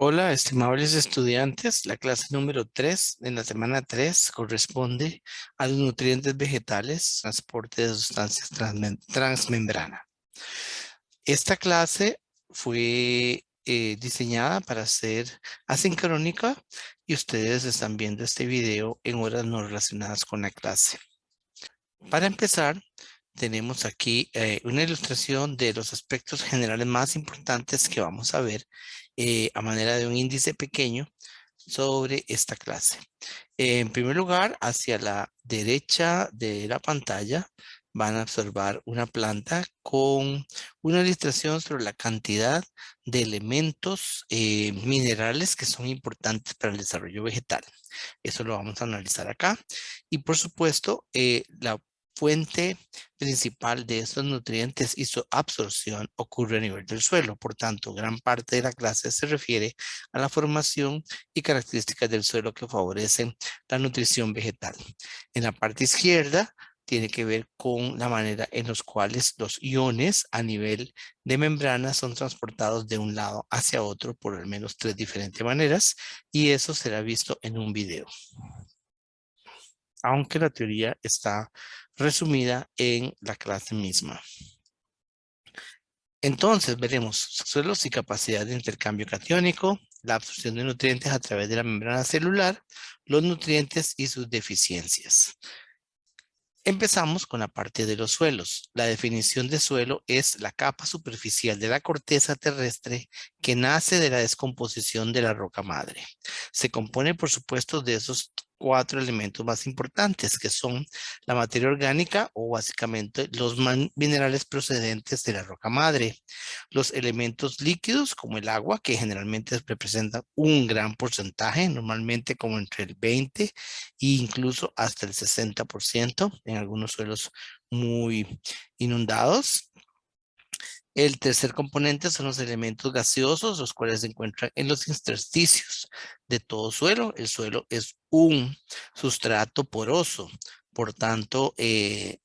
Hola, estimables estudiantes. La clase número 3 en la semana 3 corresponde a los nutrientes vegetales, transporte de sustancias transmembrana. Esta clase fue diseñada para ser asincrónica y ustedes están viendo este video en horas no relacionadas con la clase. Para empezar, tenemos aquí una ilustración de los aspectos generales más importantes que vamos a ver a manera de un índice pequeño sobre esta clase. En primer lugar, hacia la derecha de la pantalla van a observar una planta con una ilustración sobre la cantidad de elementos minerales que son importantes para el desarrollo vegetal. Eso lo vamos a analizar acá. Y por supuesto, la fuente principal de estos nutrientes y su absorción ocurre a nivel del suelo. Por tanto, gran parte de la clase se refiere a la formación y características del suelo que favorecen la nutrición vegetal. En la parte izquierda tiene que ver con la manera en los cuales los iones a nivel de membrana son transportados de un lado hacia otro por al menos 3 diferentes maneras, y eso será visto en un video, aunque la teoría está resumida en la clase misma. Entonces veremos suelos y capacidad de intercambio catiónico, la absorción de nutrientes a través de la membrana celular, los nutrientes y sus deficiencias. Empezamos con la parte de los suelos. La definición de suelo es la capa superficial de la corteza terrestre que nace de la descomposición de la roca madre. Se compone, por supuesto, de esos 4 elementos más importantes, que son la materia orgánica o básicamente los minerales procedentes de la roca madre, los elementos líquidos como el agua, que generalmente representa un gran porcentaje, normalmente como entre el 20 e incluso hasta el 60% en algunos suelos muy inundados. El tercer componente son los elementos gaseosos, los cuales se encuentran en los intersticios de todo suelo. El suelo es un sustrato poroso. Por tanto,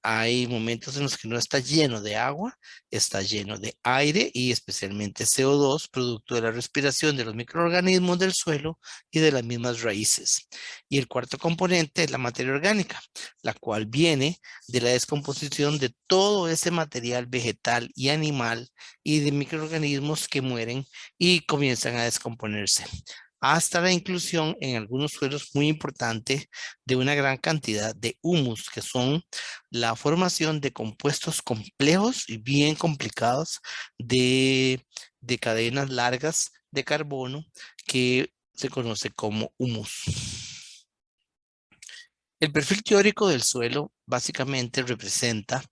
hay momentos en los que no está lleno de agua, está lleno de aire y especialmente CO2, producto de la respiración de los microorganismos del suelo y de las mismas raíces. Y el cuarto componente es la materia orgánica, la cual viene de la descomposición de todo ese material vegetal y animal y de microorganismos que mueren y comienzan a descomponerse, hasta la inclusión en algunos suelos muy importante de una gran cantidad de humus, que son la formación de compuestos complejos y bien complicados de cadenas largas de carbono que se conoce como humus. El perfil teórico del suelo básicamente representa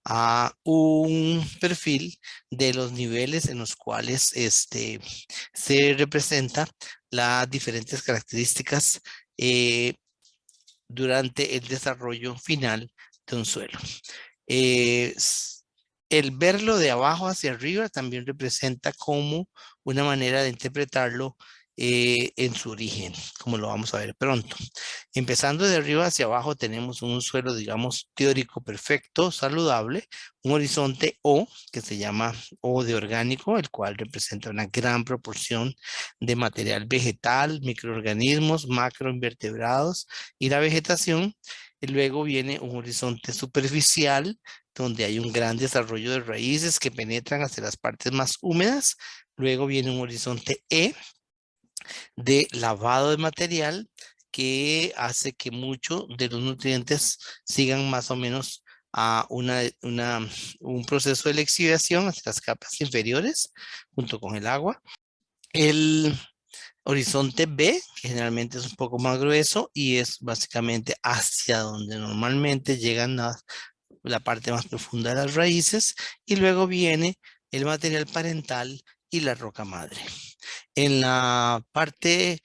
a un perfil de los niveles en los cuales se representa las diferentes características eh, durante el desarrollo final de un suelo. Eh, s- el verlo de abajo hacia arriba también representa como una manera de interpretarlo en su origen, como lo vamos a ver pronto. Empezando de arriba hacia abajo tenemos un suelo, digamos, teórico perfecto, saludable, un horizonte O, que se llama O de orgánico, el cual representa una gran proporción de material vegetal, microorganismos, macroinvertebrados y la vegetación. Y luego viene un horizonte superficial, donde hay un gran desarrollo de raíces que penetran hacia las partes más húmedas. Luego viene un horizonte E, de lavado de material, que hace que muchos de los nutrientes sigan más o menos a un proceso de lixiviación hacia las capas inferiores junto con el agua. El horizonte B, que generalmente es un poco más grueso y es básicamente hacia donde normalmente llegan la parte más profunda de las raíces, y luego viene el material parental y la roca madre. En la parte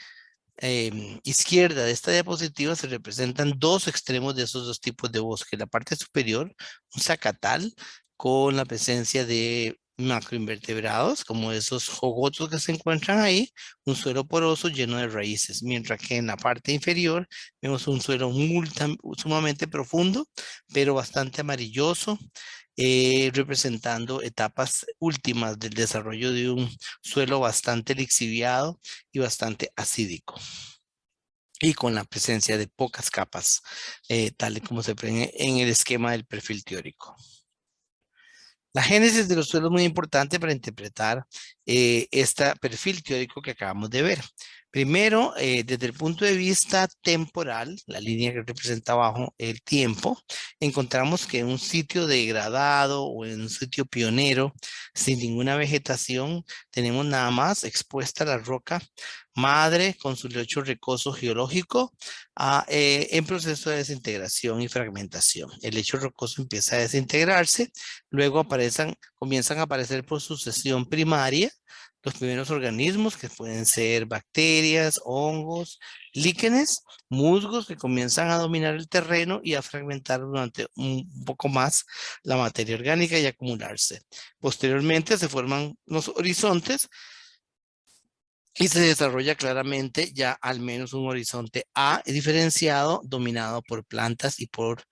izquierda de esta diapositiva se representan dos extremos de esos dos tipos de bosque. La parte superior, un zacatal con la presencia de macroinvertebrados, como esos jogotos que se encuentran ahí, un suelo poroso lleno de raíces, mientras que en la parte inferior vemos un suelo sumamente profundo, pero bastante amarilloso, representando etapas últimas del desarrollo de un suelo bastante lixiviado y bastante acídico, y con la presencia de pocas capas, tal y como se ve en el esquema del perfil teórico. La génesis de los suelos es muy importante para interpretar este perfil teórico que acabamos de ver. Primero, desde el punto de vista temporal, la línea que representa abajo el tiempo, encontramos que en un sitio degradado o en un sitio pionero, sin ninguna vegetación, tenemos nada más expuesta la roca madre con su lecho rocoso geológico en proceso de desintegración y fragmentación. El lecho rocoso empieza a desintegrarse. Luego comienzan a aparecer por sucesión primaria los primeros organismos que pueden ser bacterias, hongos, líquenes, musgos que comienzan a dominar el terreno y a fragmentar durante un poco más la materia orgánica y acumularse. Posteriormente se forman los horizontes y se desarrolla claramente ya al menos un horizonte A diferenciado, dominado por plantas y por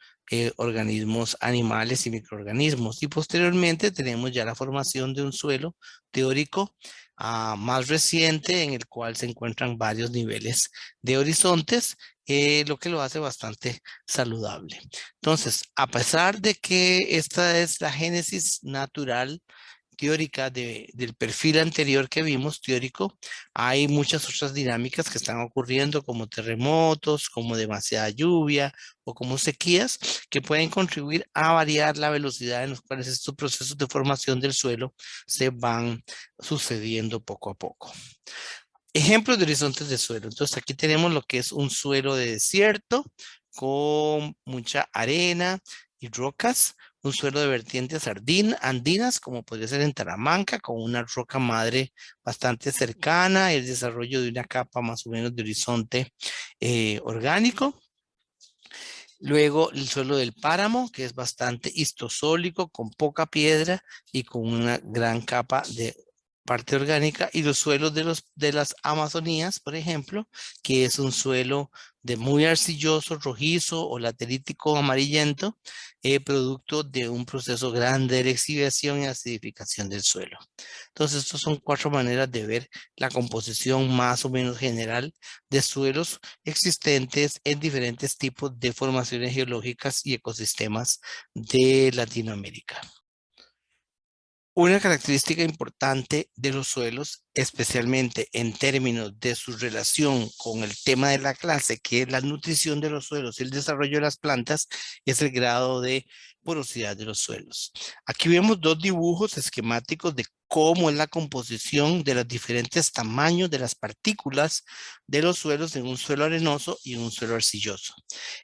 organismos animales y microorganismos. Y posteriormente tenemos ya la formación de un suelo teórico más reciente en el cual se encuentran varios niveles de horizontes, lo que lo hace bastante saludable. Entonces, a pesar de que esta es la génesis natural teórica del perfil anterior que vimos, teórico, hay muchas otras dinámicas que están ocurriendo como terremotos, como demasiada lluvia o como sequías que pueden contribuir a variar la velocidad en los cuales estos procesos de formación del suelo se van sucediendo poco a poco. Ejemplos de horizontes de suelo. Entonces aquí tenemos lo que es un suelo de desierto con mucha arena y rocas, un suelo de vertientes andinas, como podría ser en Talamanca, con una roca madre bastante cercana, el desarrollo de una capa más o menos de horizonte orgánico. Luego el suelo del páramo, que es bastante histosólico, con poca piedra y con una gran capa de parte orgánica. Y los suelos de las Amazonías, por ejemplo, que es un suelo de muy arcilloso, rojizo o laterítico amarillento, producto de un proceso grande de lixiviación y acidificación del suelo. Entonces, estas son 4 maneras de ver la composición más o menos general de suelos existentes en diferentes tipos de formaciones geológicas y ecosistemas de Latinoamérica. Una característica importante de los suelos, especialmente en términos de su relación con el tema de la clase, que es la nutrición de los suelos y el desarrollo de las plantas, es el grado de porosidad de los suelos. Aquí vemos 2 dibujos esquemáticos de cómo es la composición de los diferentes tamaños de las partículas de los suelos en un suelo arenoso y en un suelo arcilloso.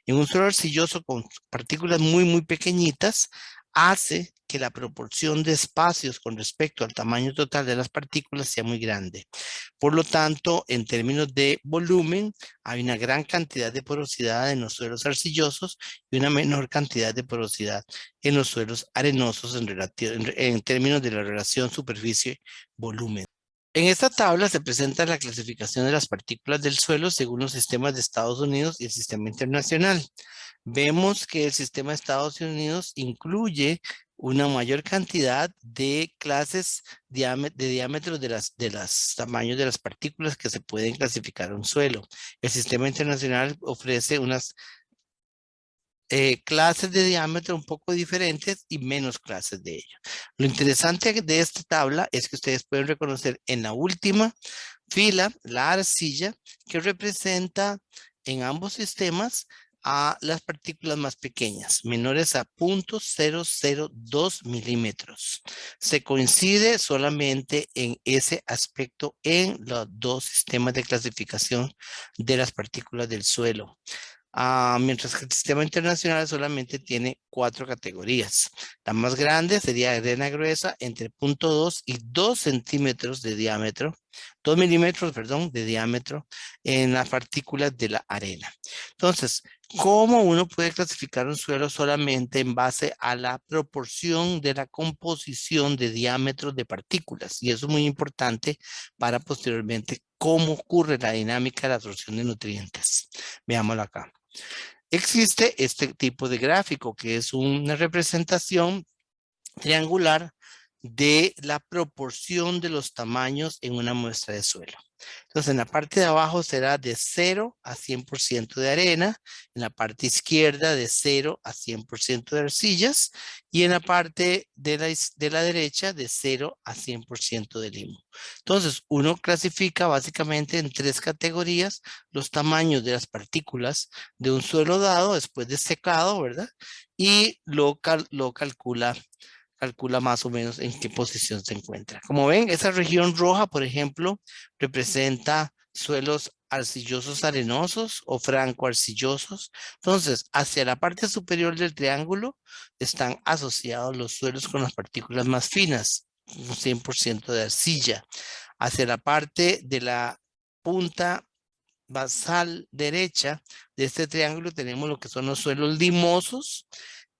En un suelo arcilloso con partículas muy, muy pequeñitas, hace que la proporción de espacios con respecto al tamaño total de las partículas sea muy grande. Por lo tanto, en términos de volumen, hay una gran cantidad de porosidad en los suelos arcillosos y una menor cantidad de porosidad en los suelos arenosos en términos de la relación superficie-volumen. En esta tabla se presenta la clasificación de las partículas del suelo según los sistemas de Estados Unidos y el sistema internacional. Vemos que el sistema de Estados Unidos incluye una mayor cantidad de clases de diámetros de las tamaños de las partículas que se pueden clasificar a un suelo. El sistema internacional ofrece unas clases de diámetro un poco diferentes y menos clases de ello. Lo interesante de esta tabla es que ustedes pueden reconocer en la última fila la arcilla que representa en ambos sistemas a las partículas más pequeñas, menores a 0.002 milímetros. Se coincide solamente en ese aspecto en los 2 sistemas de clasificación de las partículas del suelo. Mientras que el sistema internacional solamente tiene 4 categorías. La más grande sería arena gruesa entre 0.2 y 2 centímetros de diámetro, 2 milímetros, perdón, de diámetro en las partículas de la arena. Entonces, ¿cómo uno puede clasificar un suelo solamente en base a la proporción de la composición de diámetros de partículas? Y eso es muy importante para posteriormente cómo ocurre la dinámica de la absorción de nutrientes. Veámoslo acá. Existe este tipo de gráfico que es una representación triangular de la proporción de los tamaños en una muestra de suelo. Entonces, en la parte de abajo será de 0 a 100% de arena, en la parte izquierda de 0 a 100% de arcillas y en la parte de la derecha de 0 a 100% de limo. Entonces, uno clasifica básicamente en 3 categorías los tamaños de las partículas de un suelo dado después de secado, ¿verdad? Y lo calcula más o menos en qué posición se encuentra. Como ven, esa región roja, por ejemplo, representa suelos arcillosos arenosos o franco arcillosos. Entonces, hacia la parte superior del triángulo están asociados los suelos con las partículas más finas, un 100% de arcilla. Hacia la parte de la punta basal derecha de este triángulo tenemos lo que son los suelos limosos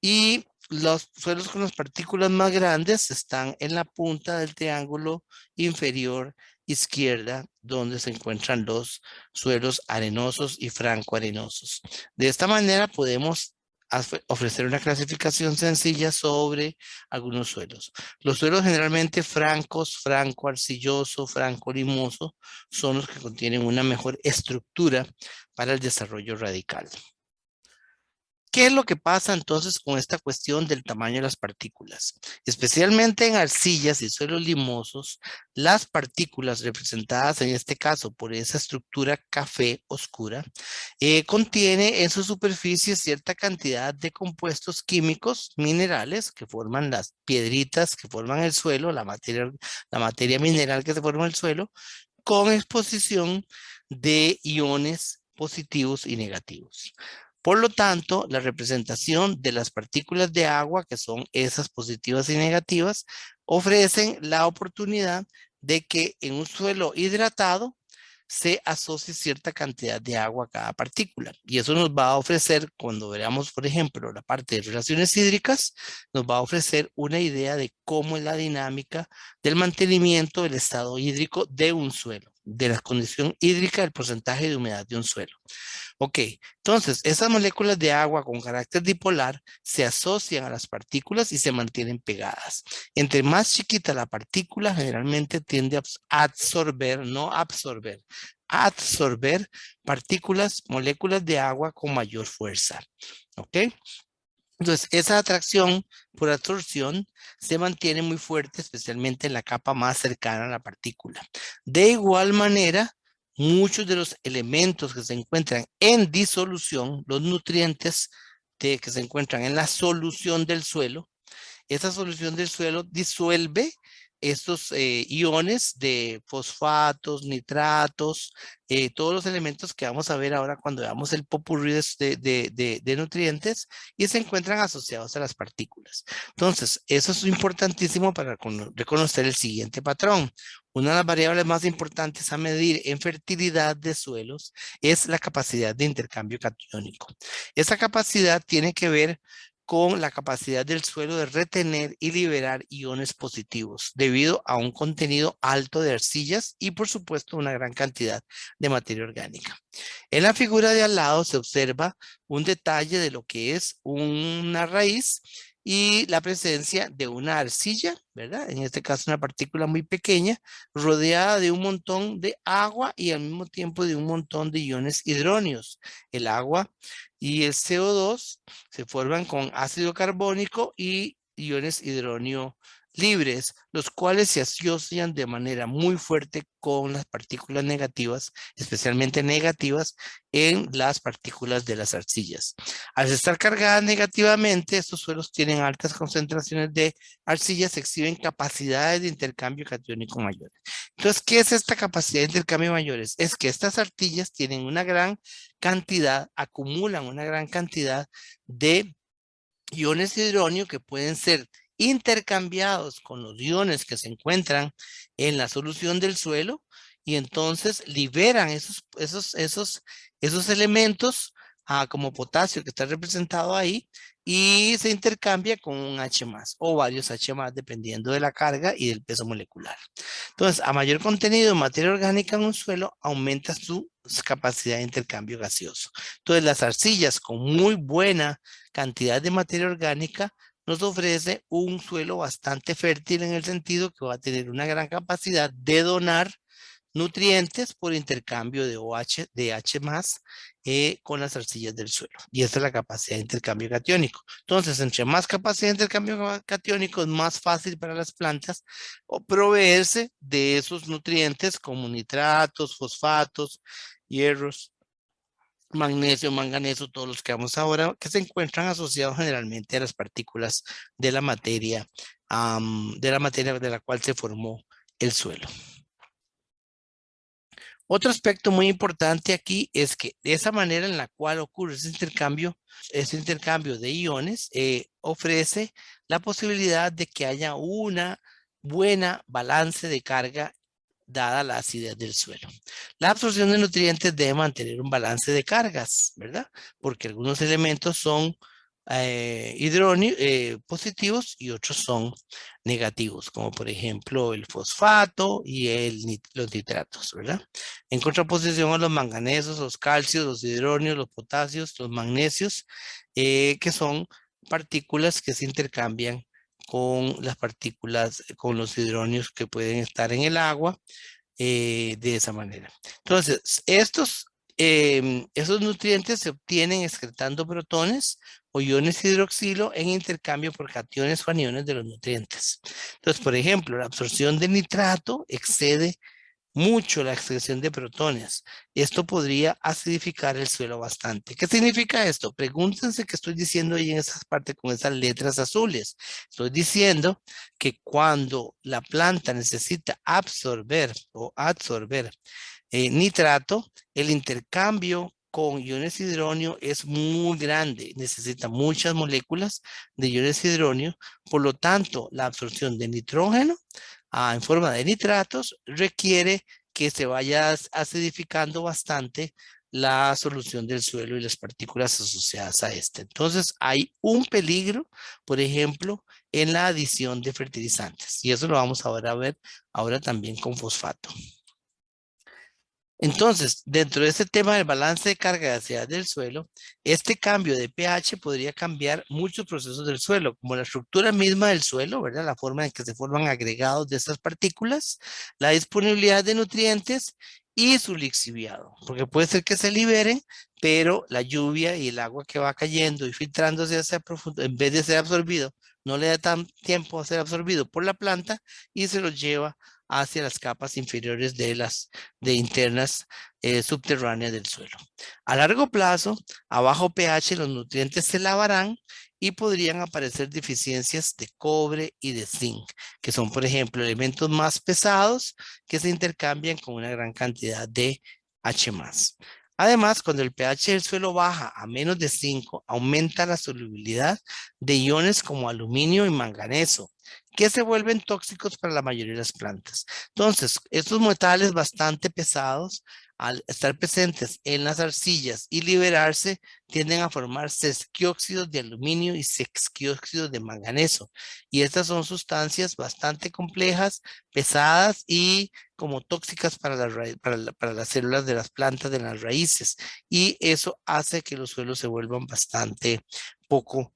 y los suelos con las partículas más grandes están en la punta del triángulo inferior izquierda, donde se encuentran los suelos arenosos y francoarenosos. De esta manera podemos ofrecer una clasificación sencilla sobre algunos suelos. Los suelos generalmente francos, franco-arcilloso, franco-limoso, son los que contienen una mejor estructura para el desarrollo radical. ¿Qué es lo que pasa entonces con esta cuestión del tamaño de las partículas? Especialmente en arcillas y suelos limosos, las partículas representadas en este caso por esa estructura café oscura, contiene en su superficie cierta cantidad de compuestos químicos, minerales, que forman las piedritas que forman el suelo, la materia mineral que se forma en el suelo, con exposición de iones positivos y negativos. Por lo tanto, la representación de las partículas de agua, que son esas positivas y negativas, ofrecen la oportunidad de que en un suelo hidratado se asocie cierta cantidad de agua a cada partícula. Y eso nos va a ofrecer, cuando veamos, por ejemplo, la parte de relaciones hídricas, nos va a ofrecer una idea de cómo es la dinámica del mantenimiento del estado hídrico de un suelo, de la condición hídrica, del porcentaje de humedad de un suelo. Ok, entonces esas moléculas de agua con carácter dipolar se asocian a las partículas y se mantienen pegadas. Entre más chiquita la partícula, generalmente tiende a absorber, no absorber, a absorber partículas, moléculas de agua con mayor fuerza. Ok, entonces esa atracción por absorción se mantiene muy fuerte, especialmente en la capa más cercana a la partícula. De igual manera, muchos de los elementos que se encuentran en disolución, los nutrientes que se encuentran en la solución del suelo, esa solución del suelo disuelve estos iones de fosfatos, nitratos, todos los elementos que vamos a ver ahora cuando veamos el popurrí de nutrientes y se encuentran asociados a las partículas. Entonces, eso es importantísimo para reconocer el siguiente patrón. Una de las variables más importantes a medir en fertilidad de suelos es la capacidad de intercambio catiónico. Esa capacidad tiene que ver con la capacidad del suelo de retener y liberar iones positivos debido a un contenido alto de arcillas y por supuesto una gran cantidad de materia orgánica. En la figura de al lado se observa un detalle de lo que es una raíz y la presencia de una arcilla, ¿verdad? En este caso una partícula muy pequeña, rodeada de un montón de agua y al mismo tiempo de un montón de iones hidróneos. El agua y el CO2 se forman con ácido carbónico y iones hidróneo libres, los cuales se asocian de manera muy fuerte con las partículas negativas, especialmente negativas en las partículas de las arcillas. Al estar cargadas negativamente, estos suelos tienen altas concentraciones de arcillas, exhiben capacidades de intercambio catiónico mayores. Entonces, ¿qué es esta capacidad de intercambio mayores? Es que estas arcillas tienen una gran cantidad, acumulan una gran cantidad de iones de hidróneo que pueden ser intercambiados con los iones que se encuentran en la solución del suelo y entonces liberan esos elementos como potasio que está representado ahí y se intercambia con un H más o varios H más dependiendo de la carga y del peso molecular. Entonces, a mayor contenido de materia orgánica en un suelo, aumenta su capacidad de intercambio gaseoso. Entonces, las arcillas con muy buena cantidad de materia orgánica nos ofrece un suelo bastante fértil en el sentido que va a tener una gran capacidad de donar nutrientes por intercambio de OH, de H más con las arcillas del suelo. Y esa es la capacidad de intercambio catiónico. Entonces, entre más capacidad de intercambio catiónico, es más fácil para las plantas proveerse de esos nutrientes como nitratos, fosfatos, hierros, magnesio, manganeso, todos los que vamos ahora, que se encuentran asociados generalmente a las partículas de la materia de la cual se formó el suelo. Otro aspecto muy importante aquí es que de esa manera en la cual ocurre ese intercambio de iones ofrece la posibilidad de que haya una buena balance de carga dada la acidez del suelo. La absorción de nutrientes debe mantener un balance de cargas, ¿verdad? Porque algunos elementos son positivos y otros son negativos, como por ejemplo el fosfato y los nitratos, ¿verdad? En contraposición a los manganesos, los calcios, los hidronios, los potasios, los magnesios, que son partículas que se intercambian con las partículas, con los hidronios que pueden estar en el agua de esa manera. Entonces, esos nutrientes se obtienen excretando protones o iones hidroxilo en intercambio por cationes o aniones de los nutrientes. Entonces, por ejemplo, la absorción de nitrato excede mucho la excreción de protones. Esto podría acidificar el suelo bastante. ¿Qué significa esto? Pregúntense qué estoy diciendo ahí en esa parte con esas letras azules. Estoy diciendo que cuando la planta necesita absorber o absorber nitrato, el intercambio con iones hidronio es muy grande, necesita muchas moléculas de iones hidronio, por lo tanto, la absorción de nitrógeno en forma de nitratos requiere que se vaya acidificando bastante la solución del suelo y las partículas asociadas a este. Entonces, hay un peligro, por ejemplo, en la adición de fertilizantes, y eso lo vamos ahora a ver ahora también con fosfato. Entonces, dentro de este tema del balance de carga de acidez del suelo, este cambio de pH podría cambiar muchos procesos del suelo, como la estructura misma del suelo, ¿verdad? La forma en que se forman agregados de estas partículas, la disponibilidad de nutrientes y su lixiviado, porque puede ser que se liberen, pero la lluvia y el agua que va cayendo y filtrándose hacia profundo, en vez de ser absorbido, no le da tan tiempo a ser absorbido por la planta y se lo lleva hacia las capas inferiores de internas subterráneas del suelo. A largo plazo, a bajo pH, los nutrientes se lavarán y podrían aparecer deficiencias de cobre y de zinc, que son, por ejemplo, elementos más pesados que se intercambian con una gran cantidad de H+. Además, cuando el pH del suelo baja a menos de 5, aumenta la solubilidad de iones como aluminio y manganeso, que se vuelven tóxicos para la mayoría de las plantas. Entonces, estos metales bastante pesados, al estar presentes en las arcillas y liberarse, tienden a formar sesquióxidos de aluminio y sesquióxidos de manganeso. Y estas son sustancias bastante complejas, pesadas y como tóxicas para para las células de las plantas de las raíces. Y eso hace que los suelos se vuelvan bastante poco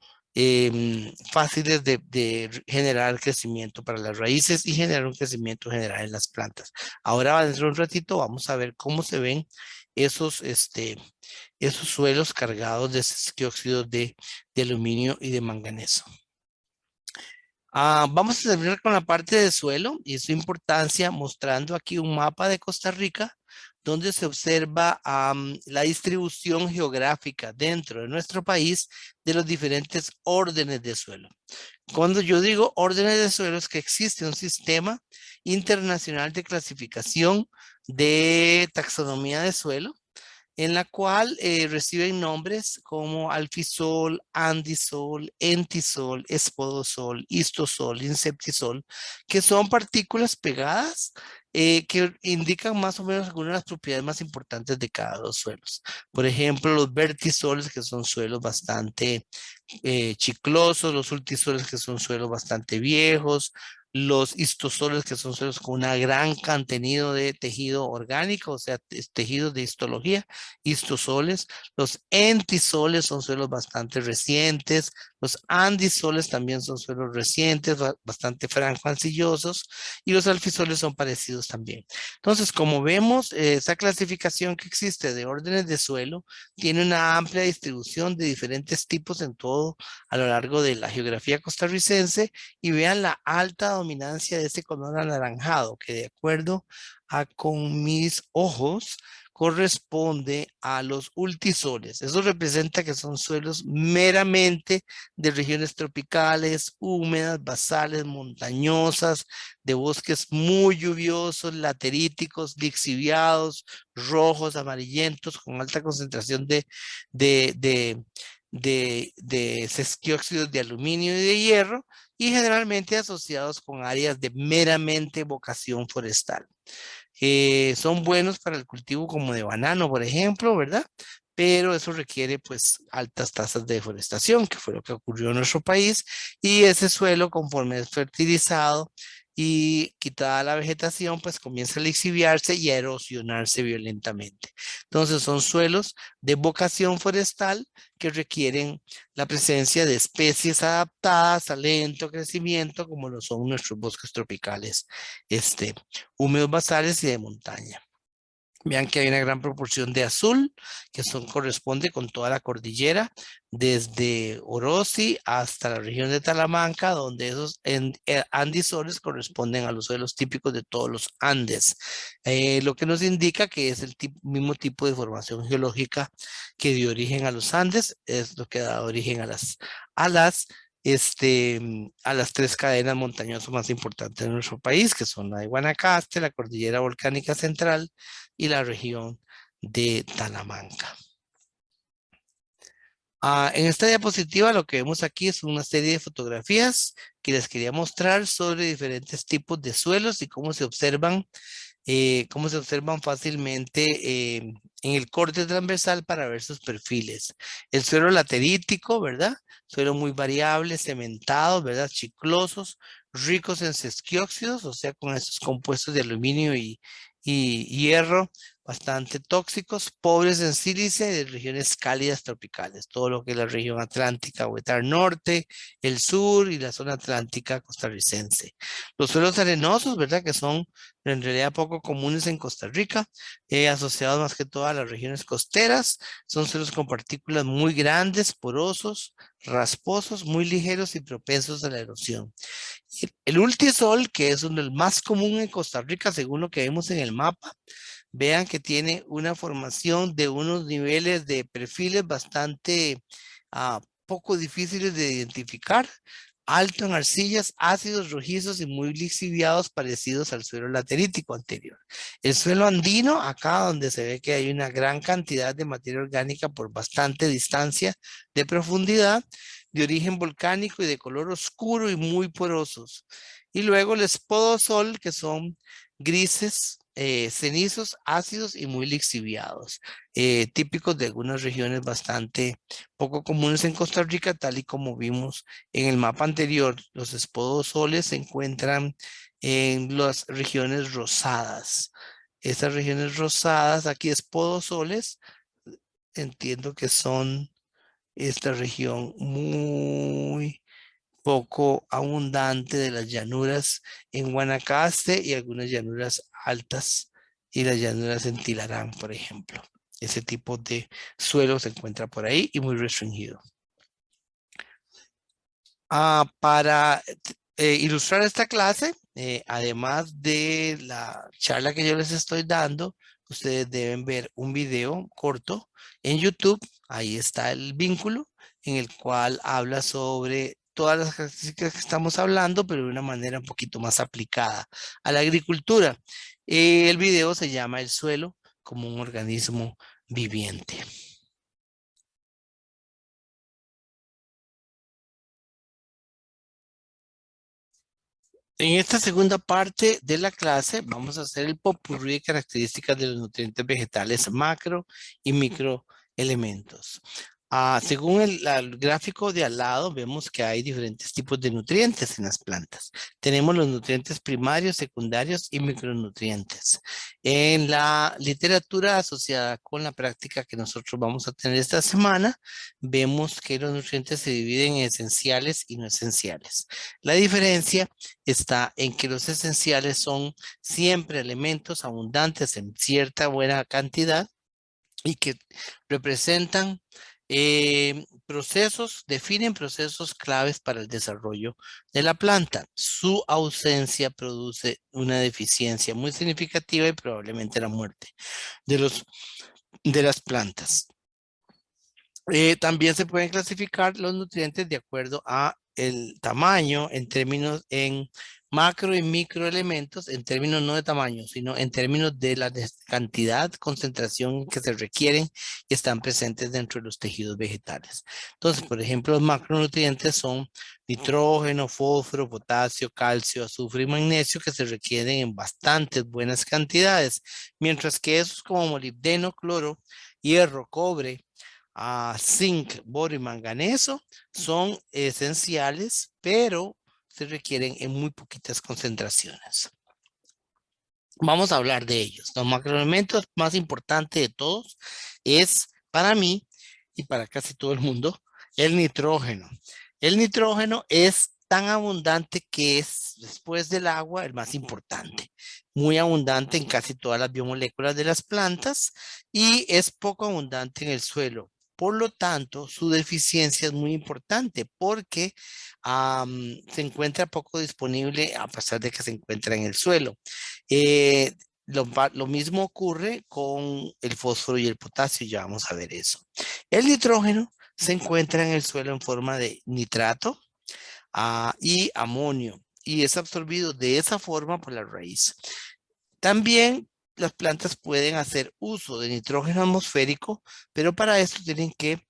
fáciles de generar crecimiento para las raíces y generar un crecimiento general en las plantas. Ahora, dentro de un ratito, vamos a ver cómo se ven esos, esos suelos cargados de dióxido de aluminio y de manganeso. Vamos a terminar con la parte de suelo y su importancia mostrando aquí un mapa de Costa Rica donde se observa la distribución geográfica dentro de nuestro país de los diferentes órdenes de suelo. Cuando yo digo órdenes de suelo es que existe un sistema internacional de clasificación de taxonomía de suelo en la cual reciben nombres como alfisol, andisol, entisol, espodosol, histosol, inceptisol, que son partículas pegadas que indican más o menos algunas de las propiedades más importantes de cada dos suelos. Por ejemplo, los vertisoles, que son suelos bastante chiclosos, los ultisoles, que son suelos bastante viejos, los histosoles, que son suelos con una gran contenido de tejido orgánico, o sea, tejidos de histología, histosoles. Los entisoles son suelos bastante recientes, Los andisoles también son suelos recientes, bastante franco-arcillosos, y los alfisoles son parecidos también. Entonces, como vemos, esa clasificación que existe de órdenes de suelo tiene una amplia distribución de diferentes tipos en todo a lo largo de la geografía costarricense, y vean la alta dominancia de ese color anaranjado, que de acuerdo a con mis ojos corresponde a los ultisoles. Eso representa que son suelos meramente de regiones tropicales, húmedas, basales, montañosas, de bosques muy lluviosos, lateríticos, lixiviados, rojos, amarillentos, con alta concentración de, de, de sesquióxidos de aluminio y de hierro, y generalmente asociados con áreas de meramente vocación forestal. Son buenos para el cultivo como de banano, por ejemplo, ¿verdad? Pero eso requiere pues altas tasas de deforestación, que fue lo que ocurrió en nuestro país, y ese suelo, conforme es fertilizado y quitada la vegetación, pues comienza a lixiviarse y a erosionarse violentamente. Entonces son suelos de vocación forestal que requieren la presencia de especies adaptadas a lento crecimiento, como lo son nuestros bosques tropicales, húmedos basales y de montaña. Vean que hay una gran proporción de azul, que corresponde con toda la cordillera, desde Orosi hasta la región de Talamanca, donde esos andisoles corresponden a los suelos típicos de todos los Andes. Lo que nos indica que es el mismo tipo de formación geológica que dio origen a los Andes, es lo que da origen a las a las tres cadenas montañosas más importantes de nuestro país, que son la de Guanacaste, la Cordillera Volcánica Central y la región de Talamanca. En esta diapositiva lo que vemos aquí es una serie de fotografías que les quería mostrar sobre diferentes tipos de suelos y cómo se observan fácilmente en el corte transversal para ver sus perfiles. El suelo laterítico, ¿verdad? Suelo muy variable, cementado, ¿verdad? Chiclosos, ricos en sesquióxidos, o sea, con esos compuestos de aluminio y hierro, bastante tóxicos, pobres en sílice de regiones cálidas tropicales, todo lo que es la región atlántica o norte, el sur y la zona atlántica costarricense. Los suelos arenosos, ¿verdad? Que son en realidad poco comunes en Costa Rica, asociados más que todo a las regiones costeras. Son suelos con partículas muy grandes, porosos, rasposos, muy ligeros y propensos a la erosión. El ultisol, que es uno de los más común en Costa Rica, según lo que vemos en el mapa, vean que tiene una formación de unos niveles de perfiles bastante poco difíciles de identificar, alto en arcillas, ácidos, rojizos y muy lixiviados, parecidos al suelo laterítico anterior. El suelo andino, acá donde se ve que hay una gran cantidad de materia orgánica por bastante distancia de profundidad, de origen volcánico y de color oscuro y muy porosos. Y luego el espodosol, que son grises, cenizos, ácidos y muy lixiviados, típicos de algunas regiones bastante poco comunes en Costa Rica, tal y como vimos en el mapa anterior. Los espodosoles se encuentran en las regiones rosadas. Estas regiones rosadas, aquí espodosoles, entiendo que son esta región muy poco abundante de las llanuras en Guanacaste y algunas llanuras altas y las llanuras en Tilarán, por ejemplo. Ese tipo de suelo se encuentra por ahí y muy restringido. Para ilustrar esta clase, además de la charla que yo les estoy dando, ustedes deben ver un video corto en YouTube. Ahí está el vínculo en el cual habla sobre todas las características que estamos hablando, pero de una manera un poquito más aplicada a la agricultura. El video se llama El suelo como un organismo viviente. En esta segunda parte de la clase vamos a hacer el popurrí de características de los nutrientes vegetales macro y microelementos. Según el gráfico de al lado, vemos que hay diferentes tipos de nutrientes en las plantas. Tenemos los nutrientes primarios, secundarios y micronutrientes. En la literatura asociada con la práctica que nosotros vamos a tener esta semana, vemos que los nutrientes se dividen en esenciales y no esenciales. La diferencia está en que los esenciales son siempre elementos abundantes en cierta buena cantidad y que representan definen procesos claves para el desarrollo de la planta. Su ausencia produce una deficiencia muy significativa y probablemente la muerte de de las plantas. También se pueden clasificar los nutrientes de acuerdo a el tamaño en macro y microelementos, en términos no de tamaño, sino en términos de la cantidad, concentración que se requieren y están presentes dentro de los tejidos vegetales. Entonces, por ejemplo, los macronutrientes son nitrógeno, fósforo, potasio, calcio, azufre y magnesio que se requieren en bastantes buenas cantidades, mientras que esos como molibdeno, cloro, hierro, cobre, zinc, boro y manganeso son esenciales, pero se requieren en muy poquitas concentraciones. Vamos a hablar de ellos. Los macroelementos más importantes de todos es para mí y para casi todo el mundo el nitrógeno. El nitrógeno es tan abundante que es, después del agua, el más importante. Muy abundante en casi todas las biomoléculas de las plantas y es poco abundante en el suelo. Por lo tanto, su deficiencia es muy importante porque se encuentra poco disponible a pesar de que se encuentra en el suelo. Lo mismo ocurre con el fósforo y el potasio, ya vamos a ver eso. El nitrógeno se encuentra en el suelo en forma de nitrato y amonio y es absorbido de esa forma por la raíz. También las plantas pueden hacer uso de nitrógeno atmosférico, pero para esto tienen que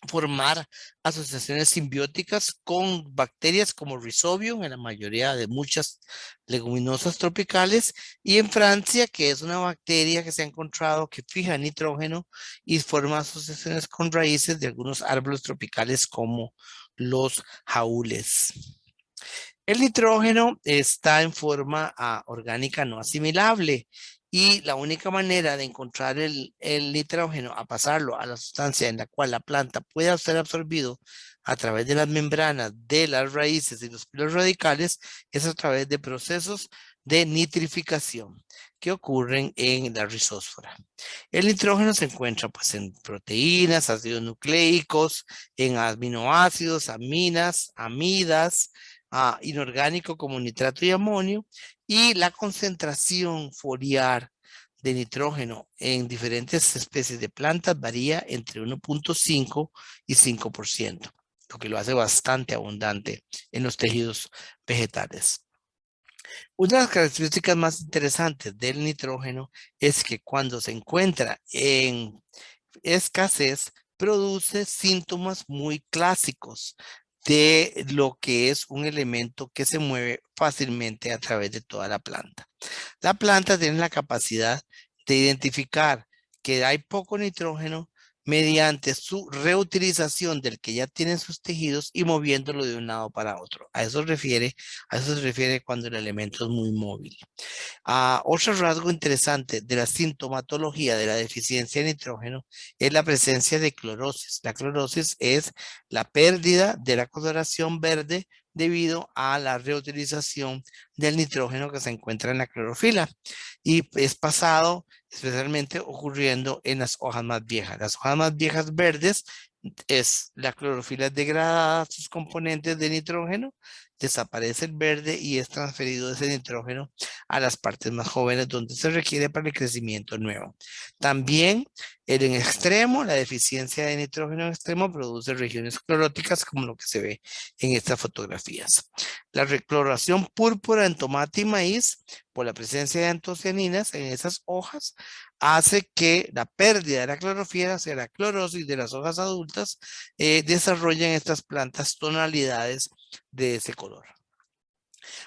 formar asociaciones simbióticas con bacterias como Rhizobium en la mayoría de muchas leguminosas tropicales y en Francia, que es una bacteria que se ha encontrado que fija nitrógeno y forma asociaciones con raíces de algunos árboles tropicales como los jaules. El nitrógeno está en forma orgánica no asimilable y la única manera de encontrar el nitrógeno a pasarlo a la sustancia en la cual la planta pueda ser absorbido a través de las membranas de las raíces y los pelos radicales es a través de procesos de nitrificación que ocurren en la rizósfera. El nitrógeno se encuentra pues en proteínas, ácidos nucleicos, en aminoácidos, aminas, amidas, inorgánico como nitrato y amonio, y la concentración foliar de nitrógeno en diferentes especies de plantas varía entre 1.5 y 5%, lo que lo hace bastante abundante en los tejidos vegetales. Una de las características más interesantes del nitrógeno es que cuando se encuentra en escasez, produce síntomas muy clásicos de lo que es un elemento que se mueve fácilmente a través de toda la planta. La planta tiene la capacidad de identificar que hay poco nitrógeno mediante su reutilización del que ya tienen sus tejidos y moviéndolo de un lado para otro. A eso se refiere cuando el elemento es muy móvil. Otro rasgo interesante de la sintomatología de la deficiencia de nitrógeno es la presencia de clorosis. La clorosis es la pérdida de la coloración verde debido a la reutilización del nitrógeno que se encuentra en la clorofila y es pasado especialmente ocurriendo en las hojas más viejas. Las hojas más viejas verdes es la clorofila es degradada, sus componentes de nitrógeno, desaparece el verde y es transferido ese nitrógeno a las partes más jóvenes donde se requiere para el crecimiento nuevo. También en extremo, la deficiencia de nitrógeno en extremo produce regiones cloróticas como lo que se ve en estas fotografías. La recoloración púrpura en tomate y maíz por la presencia de antocianinas en esas hojas hace que la pérdida de la clorofila, o sea, la clorosis de las hojas adultas, desarrollen estas plantas tonalidades de ese color.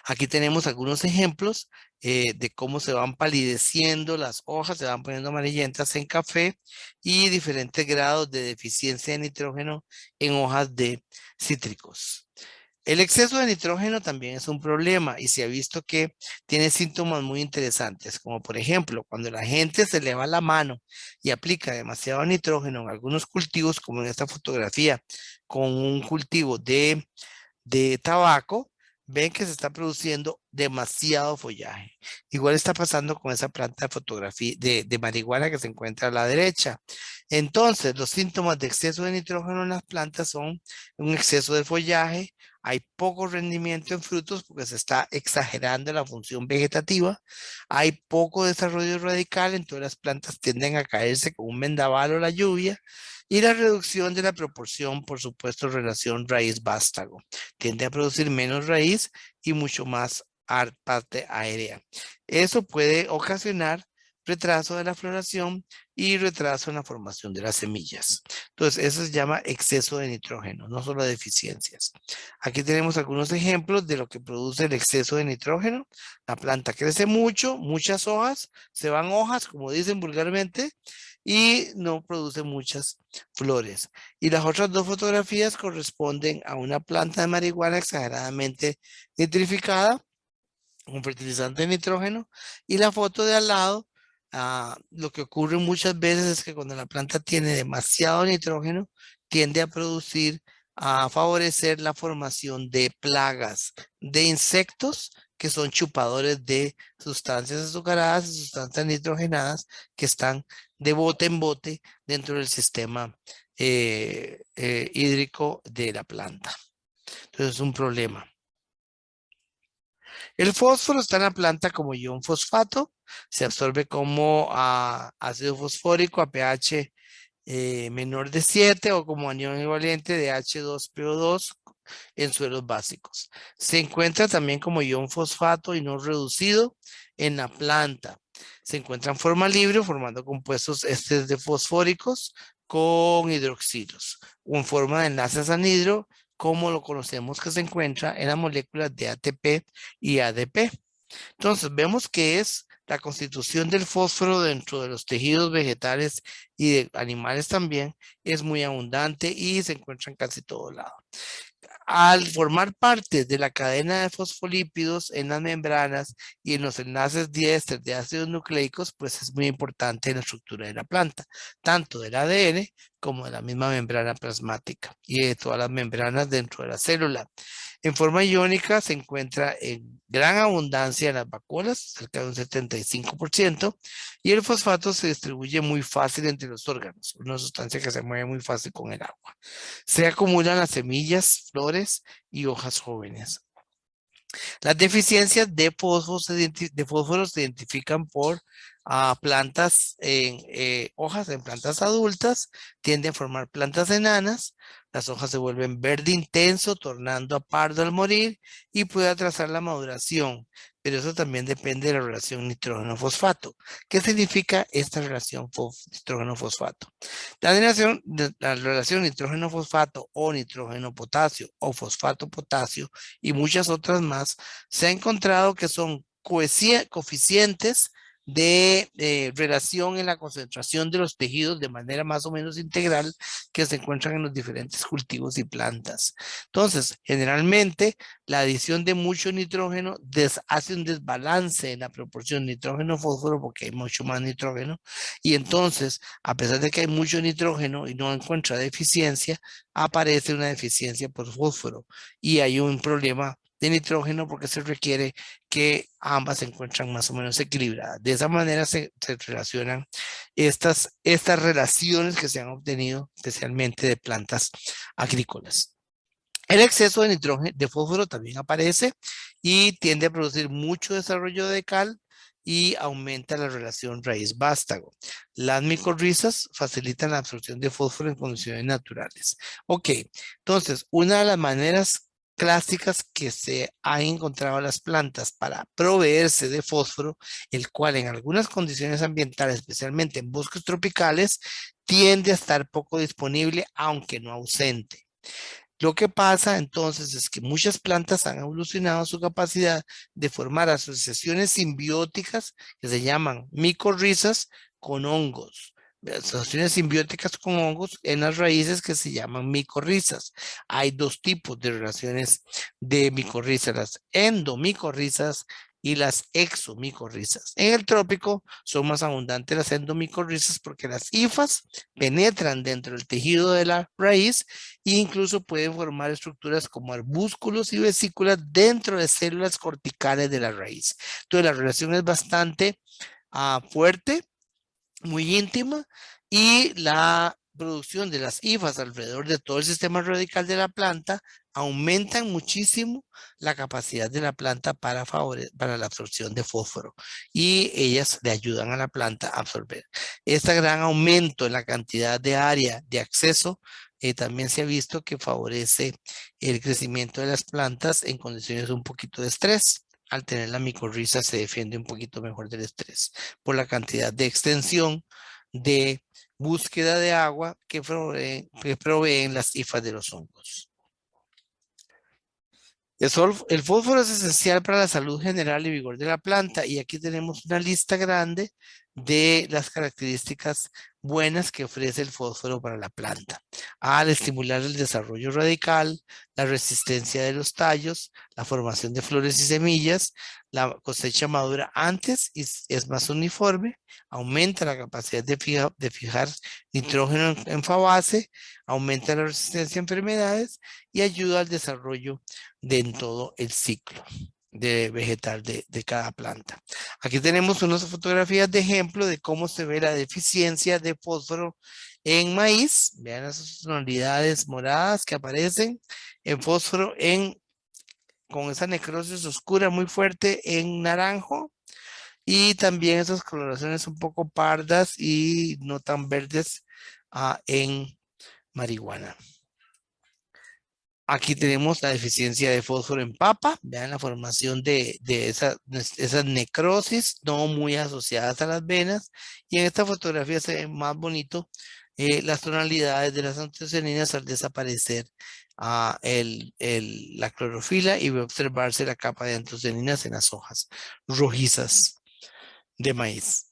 Aquí tenemos algunos ejemplos de cómo se van palideciendo las hojas, se van poniendo amarillentas en café y diferentes grados de deficiencia de nitrógeno en hojas de cítricos. El exceso de nitrógeno también es un problema y se ha visto que tiene síntomas muy interesantes, como por ejemplo, cuando la gente se le va la mano y aplica demasiado nitrógeno en algunos cultivos, como en esta fotografía, con un cultivo de tabaco, ven que se está produciendo demasiado follaje. Igual está pasando con esa planta de fotografía de marihuana que se encuentra a la derecha. Entonces, los síntomas de exceso de nitrógeno en las plantas son un exceso de follaje, hay poco rendimiento en frutos porque se está exagerando la función vegetativa, hay poco desarrollo radical, entonces las plantas tienden a caerse con un vendaval o la lluvia, y la reducción de la proporción, por supuesto, relación raíz-vástago tiende a producir menos raíz y mucho más parte aérea. Eso puede ocasionar retraso de la floración y retraso en la formación de las semillas. Entonces, eso se llama exceso de nitrógeno, no solo deficiencias. Aquí tenemos algunos ejemplos de lo que produce el exceso de nitrógeno. La planta crece mucho, muchas hojas, se van hojas, como dicen vulgarmente, y no produce muchas flores. Y las otras dos fotografías corresponden a una planta de marihuana exageradamente nitrificada, un fertilizante de nitrógeno, y la foto de al lado, lo que ocurre muchas veces es que cuando la planta tiene demasiado nitrógeno, tiende a producir, a favorecer la formación de plagas, de insectos que son chupadores de sustancias azucaradas y sustancias nitrogenadas que están de bote en bote dentro del sistema hídrico de la planta. Entonces es un problema. El fósforo está en la planta como ion fosfato, se absorbe como ácido fosfórico a pH menor de 7 o como anión equivalente de H2PO2 en suelos básicos. Se encuentra también como ion fosfato y no reducido en la planta. Se encuentra en forma libre formando compuestos ésteres de fosfóricos con hidroxilos o en forma de enlaces anhidro como lo conocemos que se encuentra en las moléculas de ATP y ADP. Entonces, vemos que es la constitución del fósforo dentro de los tejidos vegetales y de animales también es muy abundante y se encuentra en casi todo lado. Al formar parte de la cadena de fosfolípidos en las membranas y en los enlaces diéster de ácidos nucleicos, pues es muy importante en la estructura de la planta, tanto del ADN como de la misma membrana plasmática y de todas las membranas dentro de la célula. En forma iónica se encuentra en gran abundancia en las vacuolas, cerca de un 75%, y el fosfato se distribuye muy fácil entre los órganos, una sustancia que se mueve muy fácil con el agua. Se acumulan las semillas, flores y hojas jóvenes. Las deficiencias de fósforo se identifican por plantas en hojas en plantas adultas, tienden a formar plantas enanas, las hojas se vuelven verde intenso, tornando a pardo al morir y puede atrasar la maduración, pero eso también depende de la relación nitrógeno-fosfato. ¿Qué significa esta relación nitrógeno-fosfato? La relación nitrógeno-fosfato o nitrógeno-potasio o fosfato-potasio y muchas otras más se ha encontrado que son coeficientes de relación en la concentración de los tejidos de manera más o menos integral que se encuentran en los diferentes cultivos y plantas. Entonces, generalmente, la adición de mucho nitrógeno hace un desbalance en la proporción nitrógeno-fósforo porque hay mucho más nitrógeno y entonces, a pesar de que hay mucho nitrógeno y no encuentra deficiencia, aparece una deficiencia por fósforo y hay un problema de nitrógeno porque se requiere que ambas se encuentran más o menos equilibradas. De esa manera se relacionan estas relaciones que se han obtenido especialmente de plantas agrícolas. El exceso de nitrógeno, de fósforo también aparece y tiende a producir mucho desarrollo de cal y aumenta la relación raíz-vástago. Las micorrizas facilitan la absorción de fósforo en condiciones naturales. Ok, entonces, una de las maneras clásicas que se han encontrado las plantas para proveerse de fósforo, el cual en algunas condiciones ambientales, especialmente en bosques tropicales, tiende a estar poco disponible, aunque no ausente. Lo que pasa entonces es que muchas plantas han evolucionado su capacidad de formar asociaciones simbióticas que se llaman micorrizas con hongos. Asociaciones simbióticas con hongos en las raíces que se llaman micorrizas. Hay dos tipos de relaciones de micorrizas, las endomicorrizas y las exomicorrizas. En el trópico son más abundantes las endomicorrizas porque las hifas penetran dentro del tejido de la raíz e incluso pueden formar estructuras como arbúsculos y vesículas dentro de células corticales de la raíz. Entonces la relación es bastante fuerte, muy íntima, y la producción de las hifas alrededor de todo el sistema radical de la planta aumentan muchísimo la capacidad de la planta para la absorción de fósforo, y ellas le ayudan a la planta a absorber. Este gran aumento en la cantidad de área de acceso también se ha visto que favorece el crecimiento de las plantas en condiciones un poquito de estrés. Al tener la micorriza se defiende un poquito mejor del estrés por la cantidad de extensión de búsqueda de agua que proveen las hifas de los hongos. El fósforo es esencial para la salud general y vigor de la planta, y aquí tenemos una lista grande de las características buenas que ofrece el fósforo para la planta. Al estimular el desarrollo radical, la resistencia de los tallos, la formación de flores y semillas, la cosecha madura antes y es más uniforme, aumenta la capacidad de fijar nitrógeno en fabase, aumenta la resistencia a enfermedades y ayuda al desarrollo en todo el ciclo de vegetal de cada planta. Aquí tenemos unas fotografías de ejemplo de cómo se ve la deficiencia de fósforo en maíz. Vean esas tonalidades moradas que aparecen en fósforo con esa necrosis oscura muy fuerte en naranjo, y también esas coloraciones un poco pardas y no tan verdes en marihuana. Aquí tenemos la deficiencia de fósforo en papa. Vean la formación de esas necrosis no muy asociadas a las venas. Y en esta fotografía se ve más bonito las tonalidades de las antocianinas al desaparecer la clorofila, y va a observarse la capa de antocianinas en las hojas rojizas de maíz.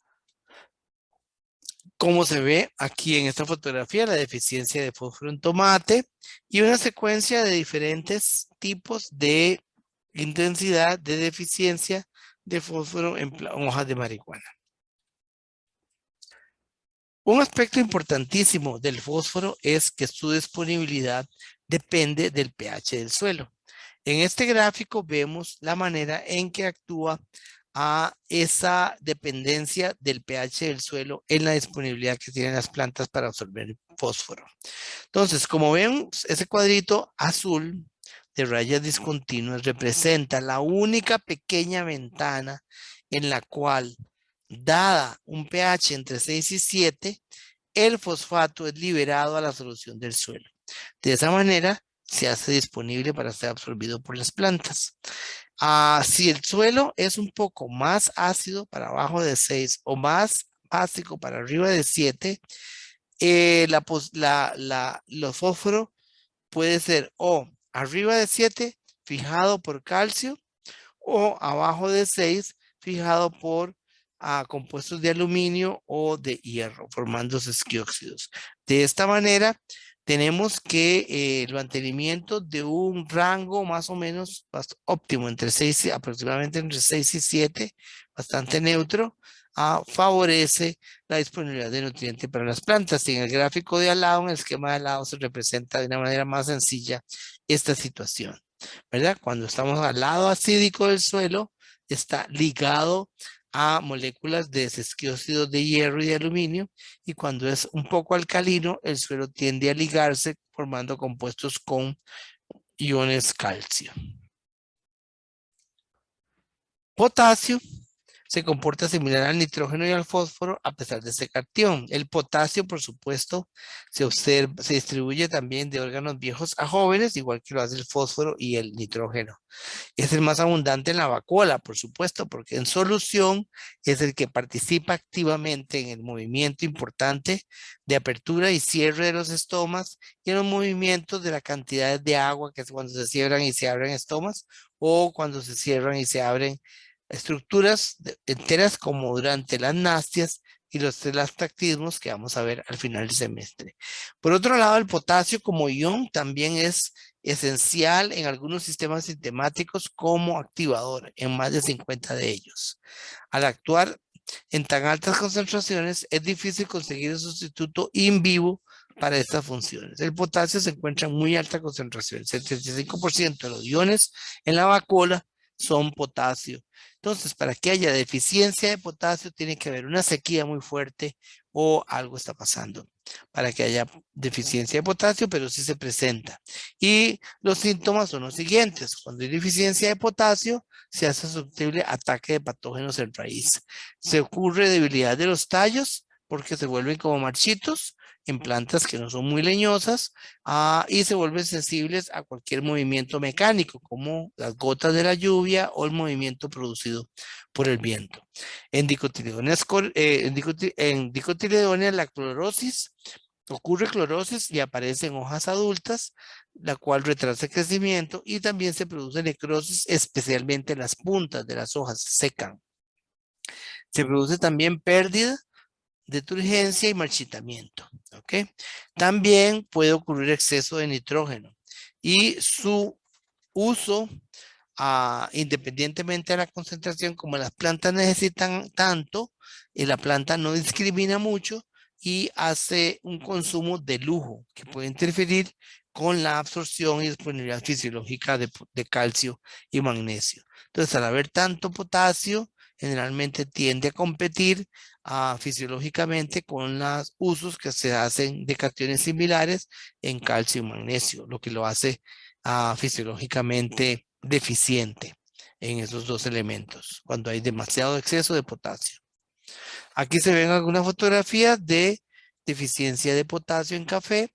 Como se ve aquí en esta fotografía, la deficiencia de fósforo en tomate y una secuencia de diferentes tipos de intensidad de deficiencia de fósforo en hojas de marihuana. Un aspecto importantísimo del fósforo es que su disponibilidad depende del pH del suelo. En este gráfico vemos la manera en que actúa a esa dependencia del pH del suelo en la disponibilidad que tienen las plantas para absorber fósforo. Entonces, como ven, ese cuadrito azul de rayas discontinuas representa la única pequeña ventana en la cual, dada un pH entre 6 y 7, el fosfato es liberado a la solución del suelo. De esa manera, se hace disponible para ser absorbido por las plantas. Si el suelo es un poco más ácido para abajo de 6 o más básico para arriba de 7, los fósforos puede ser o arriba de 7 fijado por calcio, o abajo de 6 fijado por compuestos de aluminio o de hierro, formando esquióxidos. De esta manera, tenemos que el mantenimiento de un rango más o menos óptimo, aproximadamente entre 6 y 7, bastante neutro, favorece la disponibilidad de nutrientes para las plantas. Y en el gráfico de al lado, en el esquema de al lado, se representa de una manera más sencilla esta situación, ¿verdad? Cuando estamos al lado acídico del suelo, está ligado a moléculas de esquiócidos de hierro y de aluminio, y cuando es un poco alcalino, el suelo tiende a ligarse formando compuestos con iones calcio. Potasio se comporta similar al nitrógeno y al fósforo a pesar de ser cation. El potasio, por supuesto, se distribuye también de órganos viejos a jóvenes, igual que lo hace el fósforo y el nitrógeno. Es el más abundante en la vacuola, por supuesto, porque en solución es el que participa activamente en el movimiento importante de apertura y cierre de los estomas y en los movimientos de la cantidad de agua que es cuando se cierran y se abren estomas o cuando se cierran y se abren estructuras enteras como durante las nastias y los telastactismos que vamos a ver al final del semestre. Por otro lado, el potasio como ion también es esencial en algunos sistemas sistemáticos como activador, en más de 50 de ellos. Al actuar en tan altas concentraciones, es difícil conseguir un sustituto in vivo para estas funciones. El potasio se encuentra en muy alta concentración. El 75% de los iones en la vacuola son potasio. Entonces, para que haya deficiencia de potasio, tiene que haber una sequía muy fuerte o algo está pasando para que haya deficiencia de potasio, pero sí se presenta. Y los síntomas son los siguientes. Cuando hay deficiencia de potasio, se hace susceptible a ataque de patógenos en raíz. Se ocurre debilidad de los tallos porque se vuelven como marchitos en plantas que no son muy leñosas y se vuelven sensibles a cualquier movimiento mecánico, como las gotas de la lluvia o el movimiento producido por el viento. En dicotiledóneas, la clorosis ocurre clorosis y aparece en hojas adultas, la cual retrasa el crecimiento y también se produce necrosis, especialmente en las puntas de las hojas, se secan. Se produce también pérdida de turgencia y marchitamiento. ¿Ok? También puede ocurrir exceso de nitrógeno y su uso, independientemente de la concentración, como las plantas necesitan tanto, y la planta no discrimina mucho y hace un consumo de lujo que puede interferir con la absorción y disponibilidad fisiológica de calcio y magnesio. Entonces, al haber tanto potasio, generalmente tiende a competir fisiológicamente con los usos que se hacen de cationes similares en calcio y magnesio, lo que lo hace fisiológicamente deficiente en esos dos elementos, cuando hay demasiado exceso de potasio. Aquí se ven algunas fotografías de deficiencia de potasio en café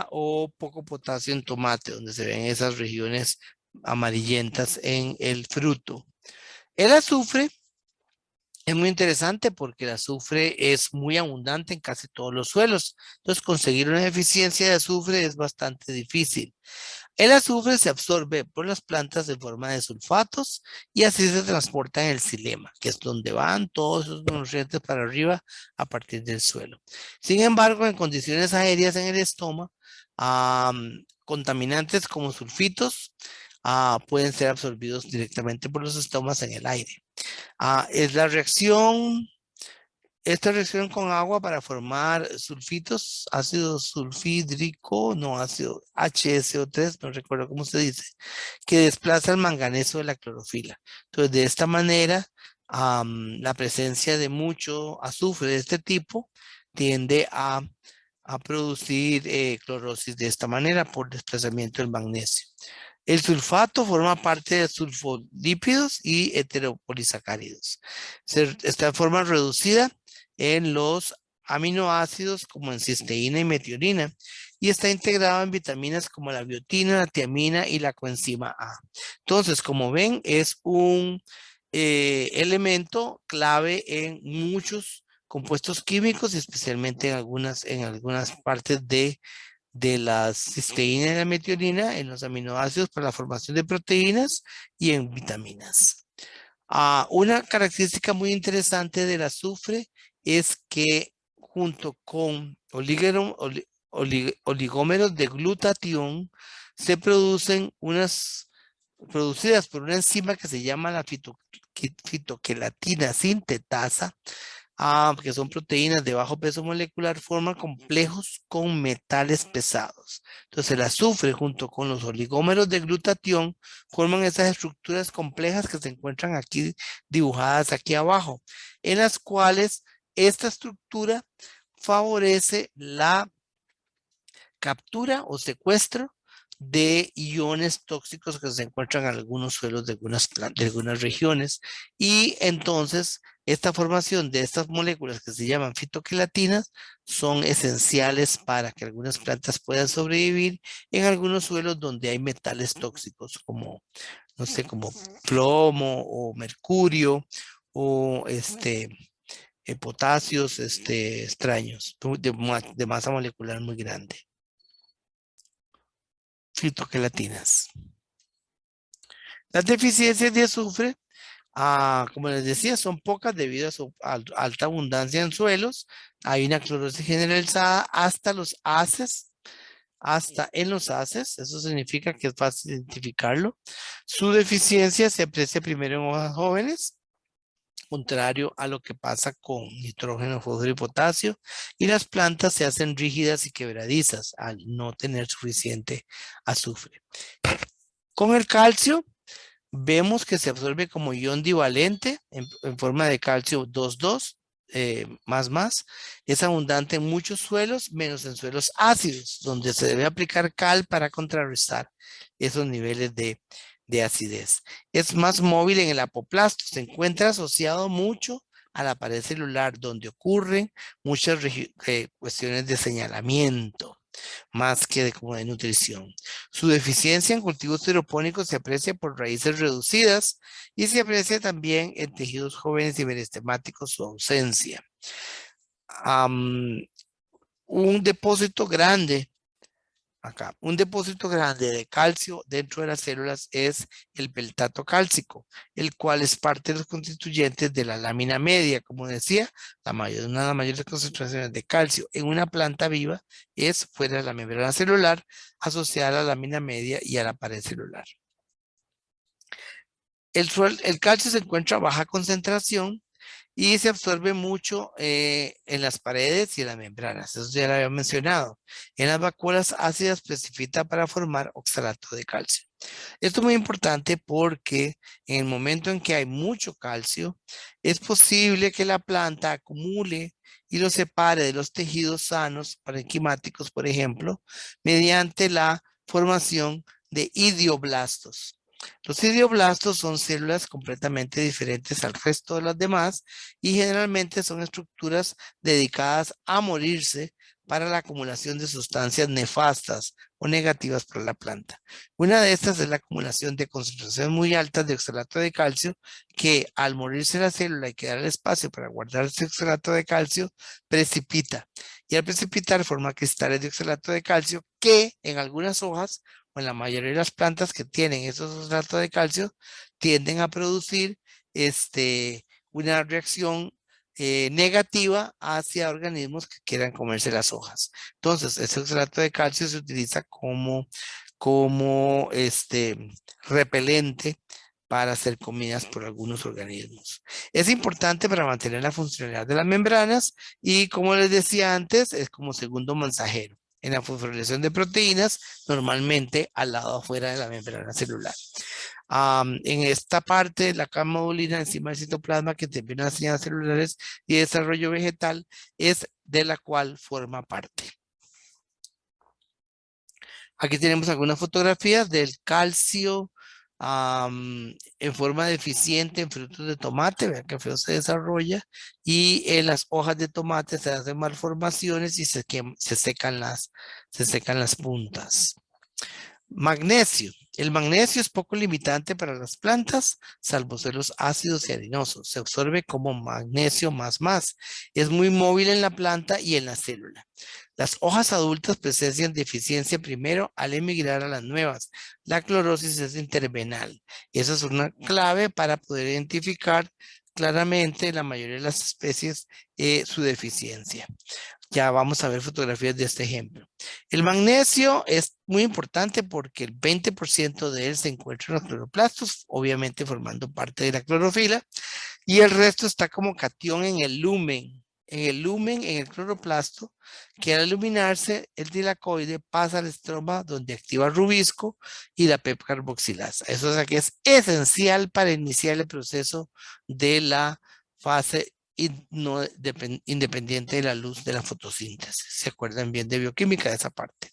o poco potasio en tomate, donde se ven esas regiones amarillentas en el fruto. El azufre es muy interesante porque el azufre es muy abundante en casi todos los suelos. Entonces, conseguir una deficiencia de azufre es bastante difícil. El azufre se absorbe por las plantas en forma de sulfatos y así se transporta en el xilema, que es donde van todos esos nutrientes para arriba a partir del suelo. Sin embargo, en condiciones aéreas en el estómago, contaminantes como sulfitos pueden ser absorbidos directamente por los estomas en el aire. Es la reacción Esta reacción con agua para formar sulfitos, ácido sulfídrico, no ácido HSO3, no recuerdo cómo se dice, que desplaza el manganeso de la clorofila. Entonces, de esta manera, la presencia de mucho azufre de este tipo tiende a producir clorosis de esta manera por desplazamiento del magnesio. El sulfato forma parte de sulfolípidos y heteropolisacáridos. Está en forma reducida en los aminoácidos como en cisteína y metionina y está integrado en vitaminas como la biotina, la tiamina y la coenzima A. Entonces, como ven, es un elemento clave en muchos compuestos químicos y especialmente en algunas partes de la cisteína y la metionina en los aminoácidos para la formación de proteínas y en vitaminas. Una característica muy interesante del azufre es que junto con oligómeros de glutatión se producen producidas por una enzima que se llama la fitoquelatina sintetasa, que son proteínas de bajo peso molecular, forman complejos con metales pesados. Entonces el azufre junto con los oligómeros de glutatión forman esas estructuras complejas que se encuentran aquí dibujadas aquí abajo, en las cuales esta estructura favorece la captura o secuestro de iones tóxicos que se encuentran en algunos suelos de algunas regiones. Y entonces, esta formación de estas moléculas que se llaman fitoquelatinas son esenciales para que algunas plantas puedan sobrevivir en algunos suelos donde hay metales tóxicos como, no sé, como plomo o mercurio o potasios extraños de masa molecular muy grande. Fitoquelatinas. Las deficiencias de azufre, como les decía, son pocas debido a su alta abundancia en suelos. Hay una clorosis generalizada hasta los haces, hasta en los haces. Eso significa que es fácil identificarlo. Su deficiencia se aprecia primero en hojas jóvenes, contrario a lo que pasa con nitrógeno, fósforo y potasio, y las plantas se hacen rígidas y quebradizas al no tener suficiente azufre. Con el calcio, vemos que se absorbe como ion divalente en forma de calcio 2,2 más. Es abundante en muchos suelos, menos en suelos ácidos, donde se debe aplicar cal para contrarrestar esos niveles de acidez. Es más móvil en el apoplasto, se encuentra asociado mucho a la pared celular, donde ocurren muchas cuestiones de señalamiento más que como de nutrición. Su deficiencia en cultivos hidropónicos se aprecia por raíces reducidas y se aprecia también en tejidos jóvenes y merestemáticos su ausencia. Un depósito grande, acá, un depósito grande de calcio dentro de las células es el peltato cálcico, el cual es parte de los constituyentes de la lámina media. Como decía, una de las mayores concentraciones de calcio en una planta viva es fuera de la membrana celular, asociada a la lámina media y a la pared celular. El calcio se encuentra a baja concentración y se absorbe mucho en las paredes y en las membranas. Eso ya lo había mencionado. En las vacuolas ácidas precipita para formar oxalato de calcio. Esto es muy importante porque en el momento en que hay mucho calcio, es posible que la planta acumule y lo separe de los tejidos sanos parenquimáticos, por ejemplo, mediante la formación de idioblastos. Los idioblastos son células completamente diferentes al resto de las demás y generalmente son estructuras dedicadas a morirse para la acumulación de sustancias nefastas o negativas para la planta. Una de estas es la acumulación de concentraciones muy altas de oxalato de calcio que al morirse la célula y quedar el espacio para guardar ese oxalato de calcio, precipita. Y al precipitar forma cristales de oxalato de calcio que en algunas hojas o en la mayoría de las plantas que tienen esos oxalatos de calcio tienden a producir una reacción negativa hacia organismos que quieran comerse las hojas. Entonces, ese oxalato de calcio se utiliza como repelente para ser comidas por algunos organismos. Es importante para mantener la funcionalidad de las membranas y, como les decía antes, es como segundo mensajero. En la fosforilación de proteínas, normalmente al lado afuera de la membrana celular. En esta parte, la camodulina encima del citoplasma que termina las señales celulares y desarrollo vegetal es de la cual forma parte. Aquí tenemos algunas fotografías del calcio en forma deficiente en frutos de tomate. Vean que feo se desarrolla. Y en las hojas de tomate se hacen malformaciones y se secan las puntas. Magnesio. El magnesio es poco limitante para las plantas, salvo suelos ácidos y arenosos. Se absorbe como magnesio más. Es muy móvil en la planta y en la célula. Las hojas adultas presencian deficiencia primero al emigrar a las nuevas. La clorosis es intervenal. Esa es una clave para poder identificar claramente en la mayoría de las especies su deficiencia. Ya vamos a ver fotografías de este ejemplo. El magnesio es muy importante porque el 20% de él se encuentra en los cloroplastos, obviamente formando parte de la clorofila, y el resto está como catión en el lumen. En el cloroplasto, que al iluminarse, el tilacoide pasa al estroma donde activa el rubisco y la PEP carboxilasa. Eso es esencial para iniciar el proceso de la fase independiente de la luz de la fotosíntesis. ¿Se acuerdan bien de bioquímica de esa parte?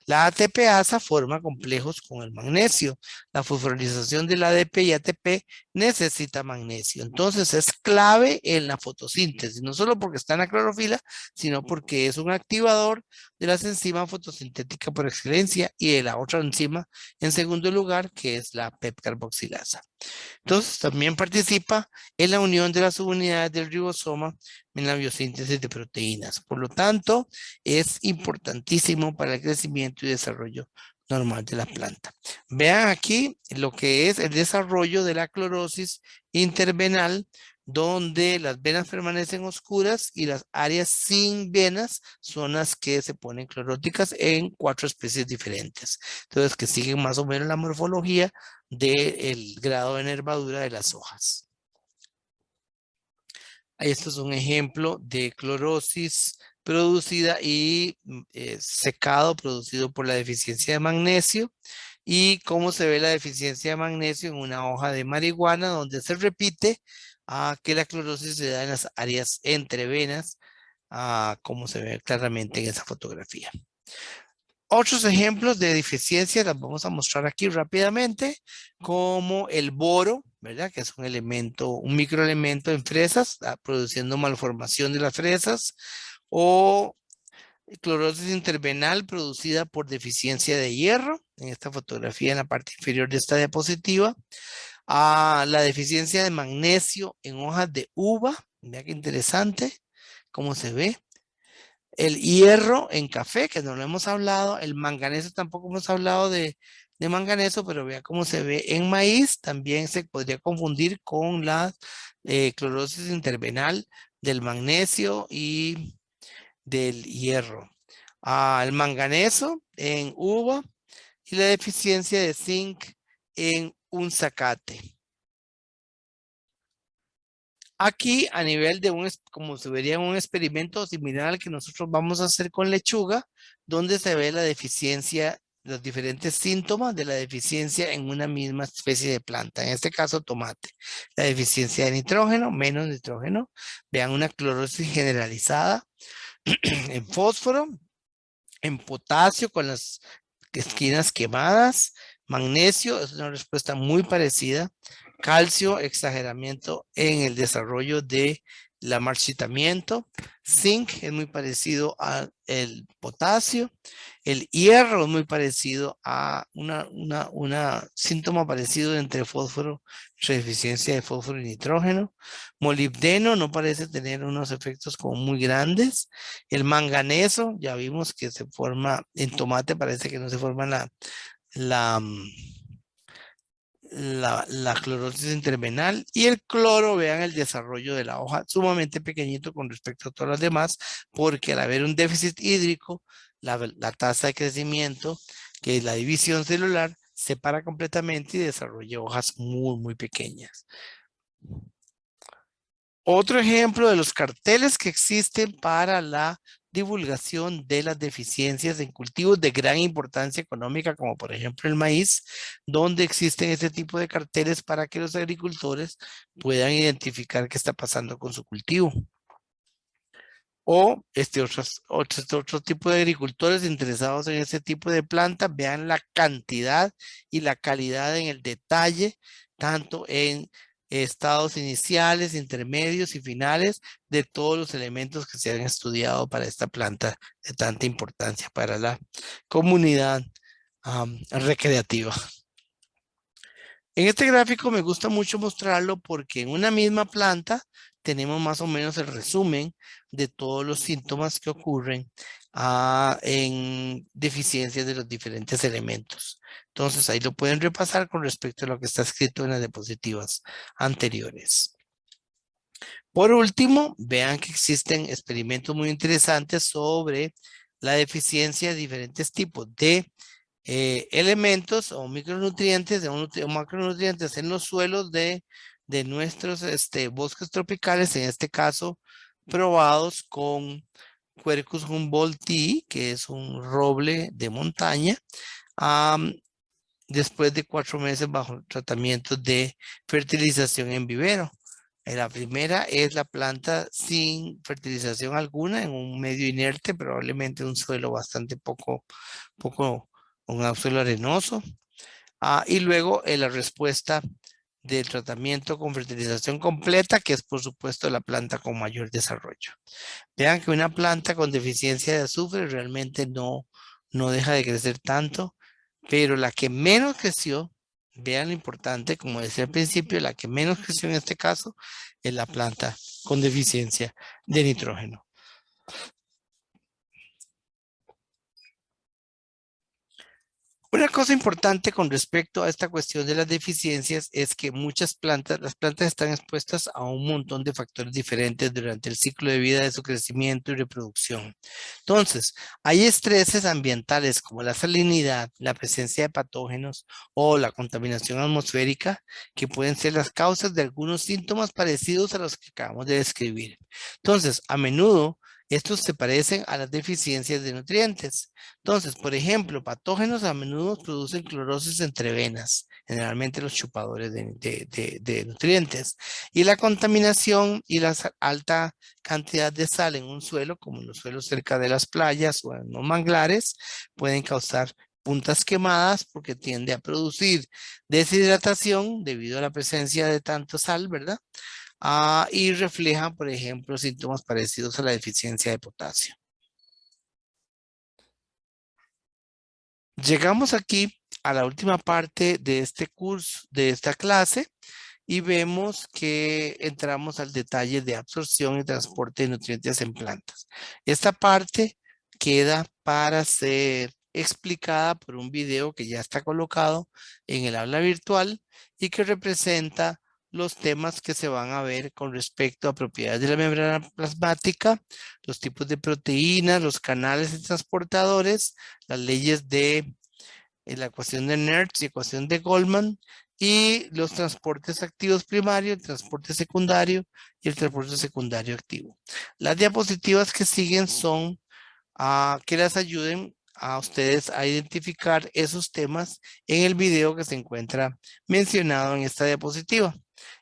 La ATPasa forma complejos con el magnesio. La fosforilación del ADP y ATP necesita magnesio. Entonces es clave en la fotosíntesis, no solo porque está en la clorofila, sino porque es un activador de las enzimas fotosintéticas por excelencia y de la otra enzima en segundo lugar, que es la PEP carboxilasa. Entonces también participa en la unión de las subunidades del ribosoma en la biosíntesis de proteínas. Por lo tanto, es importantísimo para el crecimiento y desarrollo normal de la planta. Vean aquí lo que es el desarrollo de la clorosis intervenal, donde las venas permanecen oscuras y las áreas sin venas son las que se ponen cloróticas en 4 especies diferentes. Entonces, que siguen más o menos la morfología del grado de nervadura de las hojas. Esto es un ejemplo de clorosis producida y secado producido por la deficiencia de magnesio. Y cómo se ve la deficiencia de magnesio en una hoja de marihuana donde se repite que la clorosis se da en las áreas entrevenas, como se ve claramente en esa fotografía. Otros ejemplos de deficiencia las vamos a mostrar aquí rápidamente, como el boro, ¿verdad? Que es un elemento, un microelemento en fresas, produciendo malformación de las fresas, o clorosis intervenal producida por deficiencia de hierro, en esta fotografía en la parte inferior de esta diapositiva, la deficiencia de magnesio en hojas de uva, mira qué interesante, cómo se ve. El hierro en café, que no lo hemos hablado. El manganeso tampoco hemos hablado de manganeso, pero vea cómo se ve en maíz. También se podría confundir con la clorosis intervenal del magnesio y del hierro. El manganeso en uva y la deficiencia de zinc en un zacate. Aquí a nivel de como se vería en un experimento similar al que nosotros vamos a hacer con lechuga, donde se ve la deficiencia, los diferentes síntomas de la deficiencia en una misma especie de planta, en este caso tomate. La deficiencia de nitrógeno, menos nitrógeno, vean una clorosis generalizada en fósforo, en potasio con las esquinas quemadas, magnesio es una respuesta muy parecida, calcio, exageramiento en el desarrollo de la marchitamiento, zinc es muy parecido al potasio, el hierro es muy parecido a una síntoma parecido entre fósforo, deficiencia de fósforo y nitrógeno, molibdeno no parece tener unos efectos como muy grandes, el manganeso ya vimos que se forma en tomate, parece que no se forma la, la clorosis intervenal y el cloro, vean el desarrollo de la hoja sumamente pequeñito con respecto a todas las demás, porque al haber un déficit hídrico, la tasa de crecimiento, que es la división celular, se para completamente y desarrolla hojas muy pequeñas. Otro ejemplo de los carteles que existen para la divulgación de las deficiencias en cultivos de gran importancia económica, como por ejemplo el maíz, donde existen este tipo de carteles para que los agricultores puedan identificar qué está pasando con su cultivo. O otro tipo de agricultores interesados en este tipo de plantas, vean la cantidad y la calidad en el detalle, tanto en estados iniciales, intermedios y finales de todos los elementos que se han estudiado para esta planta de tanta importancia para la comunidad recreativa. En este gráfico me gusta mucho mostrarlo porque en una misma planta tenemos más o menos el resumen de todos los síntomas que ocurren en deficiencias de los diferentes elementos. Entonces ahí lo pueden repasar con respecto a lo que está escrito en las diapositivas anteriores. Por último, vean que existen experimentos muy interesantes sobre la deficiencia de diferentes tipos de elementos o micronutrientes o macronutrientes en los suelos de nuestros bosques tropicales, en este caso probados con Quercus humboldtii, que es un roble de montaña, después de 4 meses bajo tratamiento de fertilización en vivero. La primera es la planta sin fertilización alguna en un medio inerte, probablemente un suelo bastante un suelo arenoso. Y luego la respuesta del tratamiento con fertilización completa, que es por supuesto la planta con mayor desarrollo. Vean que una planta con deficiencia de azufre realmente no deja de crecer tanto, pero la que menos creció, vean lo importante, como decía al principio, la que menos creció en este caso es la planta con deficiencia de nitrógeno. Una cosa importante con respecto a esta cuestión de las deficiencias es que las plantas están expuestas a un montón de factores diferentes durante el ciclo de vida de su crecimiento y reproducción. Entonces, hay estreses ambientales como la salinidad, la presencia de patógenos o la contaminación atmosférica que pueden ser las causas de algunos síntomas parecidos a los que acabamos de describir. Entonces, a menudo estos se parecen a las deficiencias de nutrientes. Entonces, por ejemplo, patógenos a menudo producen clorosis entre venas, generalmente los chupadores de nutrientes. Y la contaminación y la alta cantidad de sal en un suelo, como en los suelos cerca de las playas o en los manglares, pueden causar puntas quemadas porque tiende a producir deshidratación debido a la presencia de tanto sal, ¿verdad? Y reflejan, por ejemplo, síntomas parecidos a la deficiencia de potasio. Llegamos aquí a la última parte de este curso, de esta clase, y vemos que entramos al detalle de absorción y transporte de nutrientes en plantas. Esta parte queda para ser explicada por un video que ya está colocado en el aula virtual y que representa los temas que se van a ver con respecto a propiedades de la membrana plasmática, los tipos de proteínas, los canales y transportadores, las leyes de la ecuación de Nernst y ecuación de Goldman, y los transportes activos primarios, el transporte secundario y el transporte secundario activo. Las diapositivas que siguen son que les ayuden a ustedes a identificar esos temas en el video que se encuentra mencionado en esta diapositiva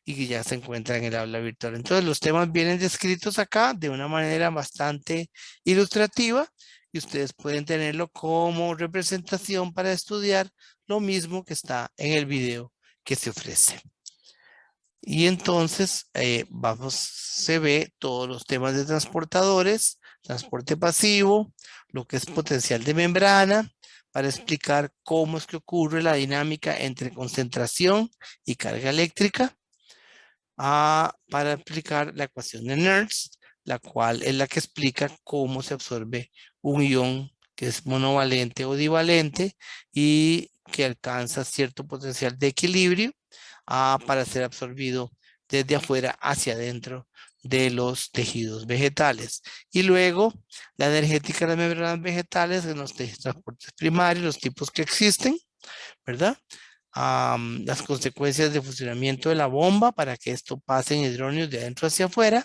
y que ya se encuentra en el aula virtual. Entonces los temas vienen descritos acá de una manera bastante ilustrativa y ustedes pueden tenerlo como representación para estudiar lo mismo que está en el video que se ofrece. Y entonces se ve todos los temas de transportadores, transporte pasivo, lo que es potencial de membrana, para explicar cómo es que ocurre la dinámica entre concentración y carga eléctrica, para explicar la ecuación de Nernst, la cual es la que explica cómo se absorbe un ion que es monovalente o divalente y que alcanza cierto potencial de equilibrio para ser absorbido desde afuera hacia adentro de los tejidos vegetales. Y luego la energética de las membranas vegetales en los transportes primarios, los tipos que existen, ¿verdad? Las consecuencias de funcionamiento de la bomba para que esto pase en hidrógenos de adentro hacia afuera.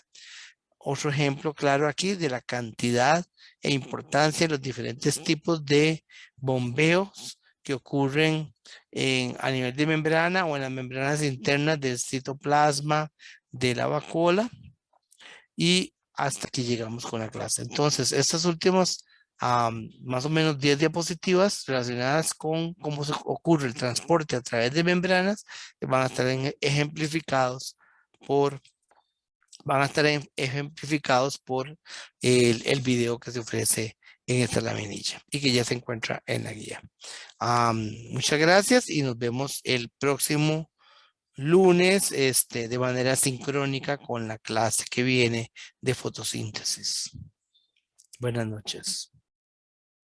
Otro ejemplo claro aquí de la cantidad e importancia de los diferentes tipos de bombeos que ocurren a nivel de membrana o en las membranas internas del citoplasma de la vacuola, y hasta aquí llegamos con la clase. Entonces, estas últimas más o menos 10 diapositivas relacionadas con cómo se ocurre el transporte a través de membranas van a estar ejemplificados por el video que se ofrece en esta laminilla y que ya se encuentra en la guía. Muchas gracias y nos vemos el próximo lunes de manera sincrónica con la clase que viene de fotosíntesis. Buenas noches.